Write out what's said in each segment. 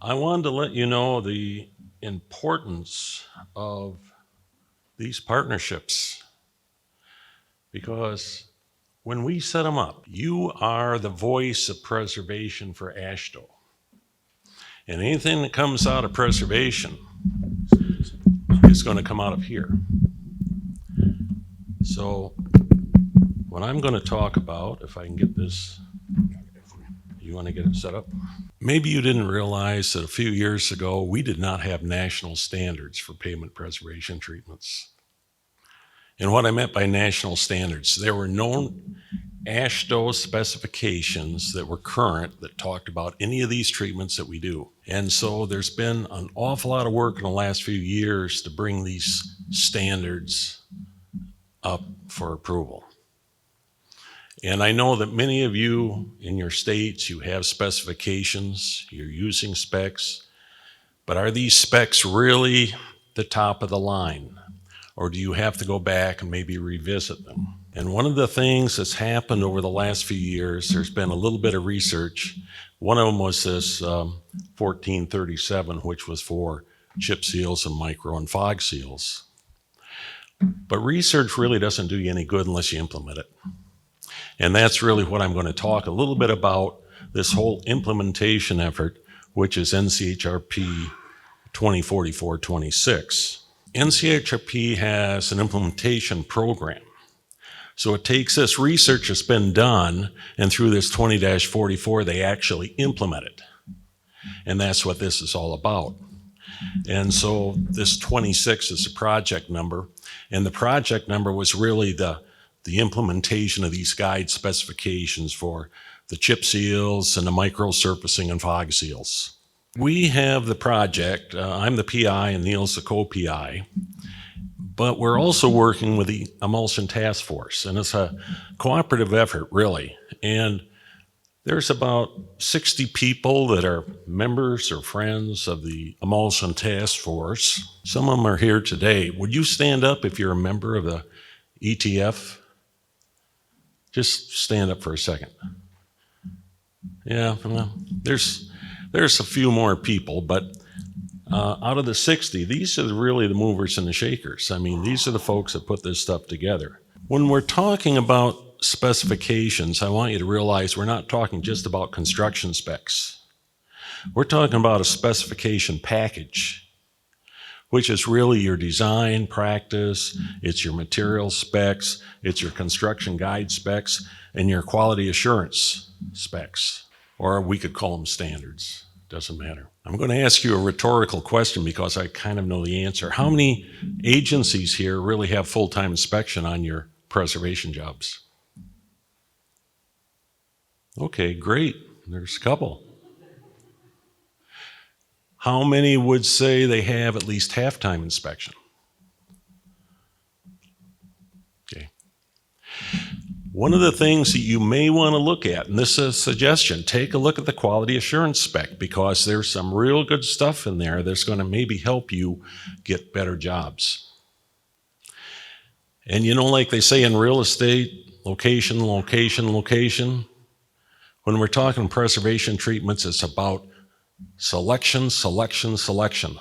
I wanted to let you know the importance of these partnerships because when we set them up, you are the voice of preservation for AASHTO. And anything that comes out of preservation is going to come out of here. So what I'm going to talk about, if I can get this, you want to get it set up? Maybe you didn't realize that a few years ago, we did not have national standards for pavement preservation treatments. And what I meant by national standards, there were no AASHTO specifications that were current that talked about any of these treatments that we do. And so there's been an awful lot of work in the last few years to bring these standards up for approval. And I know that many of you in your states, you have specifications, you're using specs, but are these specs really the top of the line? Or do you have to go back and maybe revisit them? And one of the things that's happened over the last few years, there's been a little bit of research. One of them was this 1437, which was for chip seals and micro and fog seals. But research really doesn't do you any good unless you implement it. And that's really what I'm going to talk a little bit about, this whole implementation effort, which is NCHRP 2044-26. NCHRP has an implementation program. So it takes this research that's been done, and through this 20-44, they actually implement it. And that's what this is all about. And so this 26 is the project number, and the project number was really the implementation of these guide specifications for the chip seals and the microsurfacing and fog seals. We have the project, I'm the PI and Neil's the co-PI, but we're also working with the Emulsion Task Force, and it's a cooperative effort, really. And there's about 60 people that are members or friends of the Emulsion Task Force. Some of them are here today. Would you stand up if you're a member of the ETF? Just stand up for a second. Yeah, well, there's a few more people, but out of the 60, these are really the movers and the shakers. I mean, these are the folks that put this stuff together. When we're talking about specifications, I want you to realize we're not talking just about construction specs. We're talking about a specification package, which is really your design practice, it's your material specs, it's your construction guide specs, and your quality assurance specs, or we could call them standards, doesn't matter. I'm going to ask you a rhetorical question because I kind of know the answer. How many agencies here really have full-time inspection on your preservation jobs? Okay, great, there's a couple. How many would say they have at least half-time inspection? Okay. One of the things that you may want to look at, and this is a suggestion, take a look at the quality assurance spec because there's some real good stuff in there that's going to maybe help you get better jobs. And you know, like they say in real estate, location, location, location. When we're talking preservation treatments, it's about selection, selection, selection.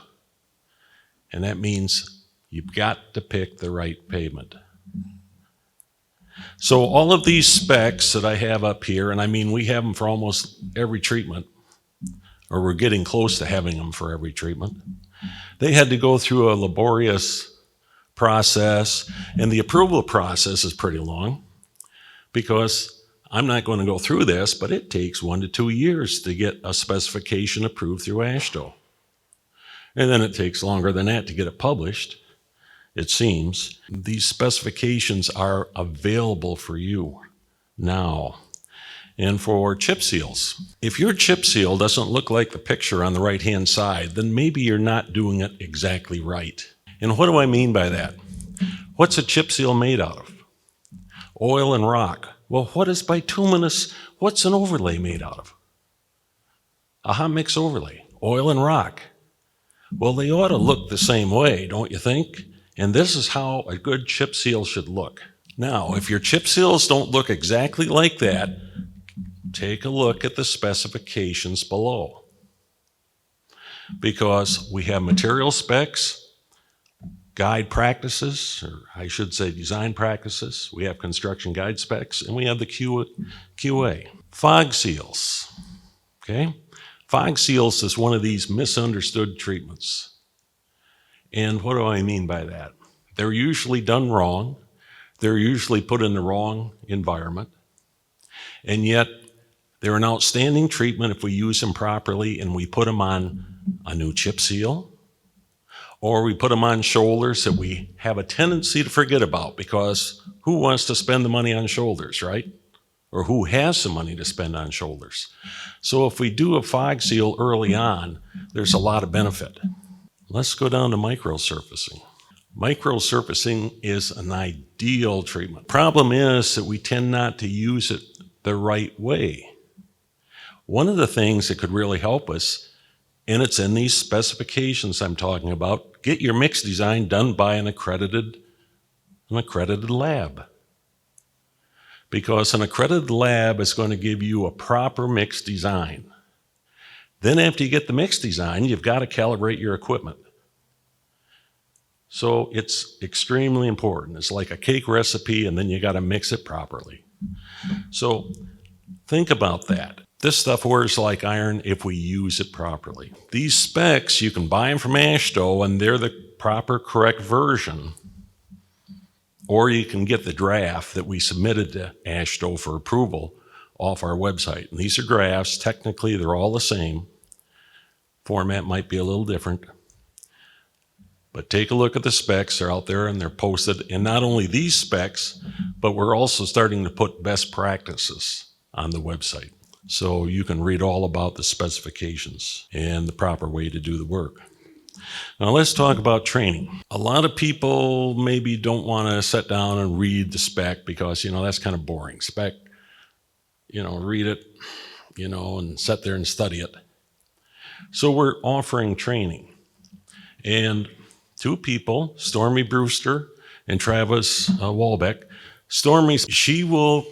And that means you've got to pick the right pavement. So all of these specs that I have up here, and I mean we have them for almost every treatment, or we're getting close to having them for every treatment. They had to go through a laborious process, and the approval process is pretty long because I'm not going to go through this, but it takes 1 to 2 years to get a specification approved through AASHTO. And then it takes longer than that to get it published, it seems. These specifications are available for you now. And for chip seals, if your chip seal doesn't look like the picture on the right-hand side, then maybe you're not doing it exactly right. And what do I mean by that? What's a chip seal made out of? Oil and rock. Well, what is bituminous? What's an overlay made out of? A hot mix overlay, oil and rock. Well, they ought to look the same way, don't you think? And this is how a good chip seal should look. Now, if your chip seals don't look exactly like that, take a look at the specifications below. because we have material specs, guide practices, or I should say design practices, we have construction guide specs, and we have the QA. Fog seals, okay? Fog seals is one of these misunderstood treatments. And what do I mean by that? They're usually done wrong. They're usually put in the wrong environment. And yet, they're an outstanding treatment if we use them properly and we put them on a new chip seal, or we put them on shoulders that we have a tendency to forget about, because who wants to spend the money on shoulders, right? Or who has some money to spend on shoulders? So if we do a fog seal early on, there's a lot of benefit. Let's go down to microsurfacing. Microsurfacing is an ideal treatment. Problem is that we tend not to use it the right way. One of the things that could really help us, and it's in these specifications I'm talking about, get your mix design done by an accredited lab. Because an accredited lab is going to give you a proper mix design. Then after you get the mix design, you've got to calibrate your equipment. So it's extremely important. It's like a cake recipe, and then you got to mix it properly. So think about that. This stuff wears like iron if we use it properly. These specs, you can buy them from AASHTO, and they're the proper, correct version. Or you can get the draft that we submitted to AASHTO for approval off our website. And these are drafts. Technically, they're all the same. Format might be a little different. But take a look at the specs. They're out there and they're posted. And not only these specs, but we're also starting to put best practices on the website. So you can read all about the specifications and the proper way to do the work. Now let's talk about training. A lot of people maybe don't want to sit down and read the spec because, that's kind of boring. Spec, read it, and sit there and study it. So we're offering training. And two people, Stormy Brewster and Travis Walbeck. Stormy, she will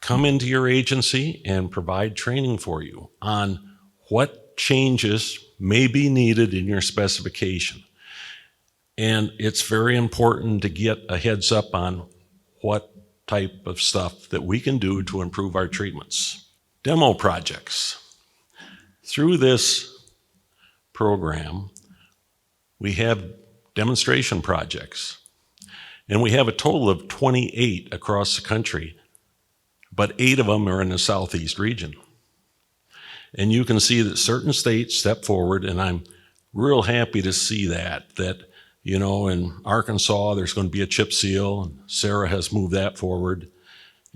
come into your agency and provide training for you on what changes may be needed in your specification. And it's very important to get a heads up on what type of stuff that we can do to improve our treatments. Demo projects. Through this program, we have demonstration projects. And we have a total of 28 across the country, but 8 of them are in the Southeast region. And you can see that certain states step forward, and I'm real happy to see that, in Arkansas, there's going to be a chip seal, and Sarah has moved that forward.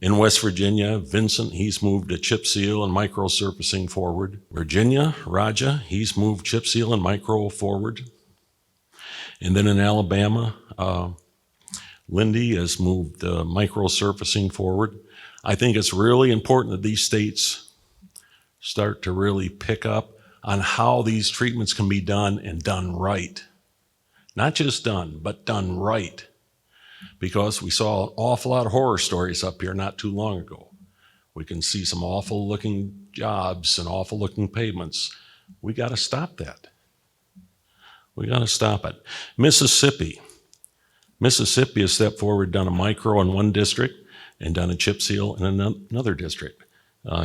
In West Virginia, Vincent, he's moved a chip seal and microsurfacing forward. Virginia, Raja, he's moved chip seal and micro forward. And then in Alabama, Lindy has moved microsurfacing forward. I think it's really important that these states start to really pick up on how these treatments can be done and done right. Not just done, but done right. Because we saw an awful lot of horror stories up here not too long ago. We can see some awful looking jobs and awful looking pavements. We got to stop that. We got to stop it. Mississippi has stepped forward, done a micro in one district, and done a chip seal in another district.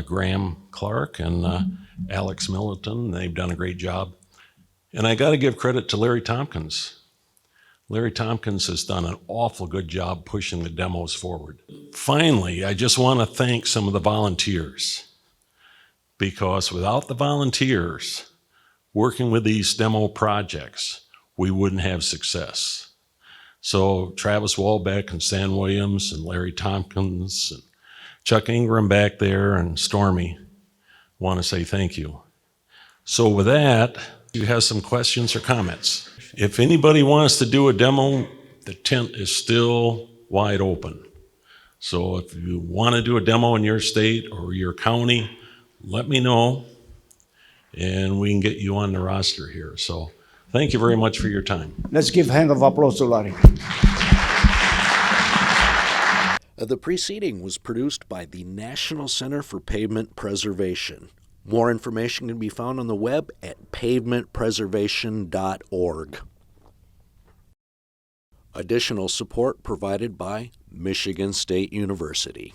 Graham Clark and Alex Milliton, they've done a great job. And I got to give credit to Larry Tompkins. Larry Tompkins has done an awful good job pushing the demos forward. Finally, I just want to thank some of the volunteers, because without the volunteers working with these demo projects, we wouldn't have success. So Travis Walbeck and Stan Williams and Larry Tompkins and Chuck Ingram back there and Stormy want to say thank you. So with that, you have some questions or comments. If anybody wants to do a demo, the tent is still wide open. So if you want to do a demo in your state or your county, let me know and we can get you on the roster here. So thank you very much for your time. Let's give a hand of applause to Larry. The preceding was produced by the National Center for Pavement Preservation. More information can be found on the web at pavementpreservation.org. Additional support provided by Michigan State University.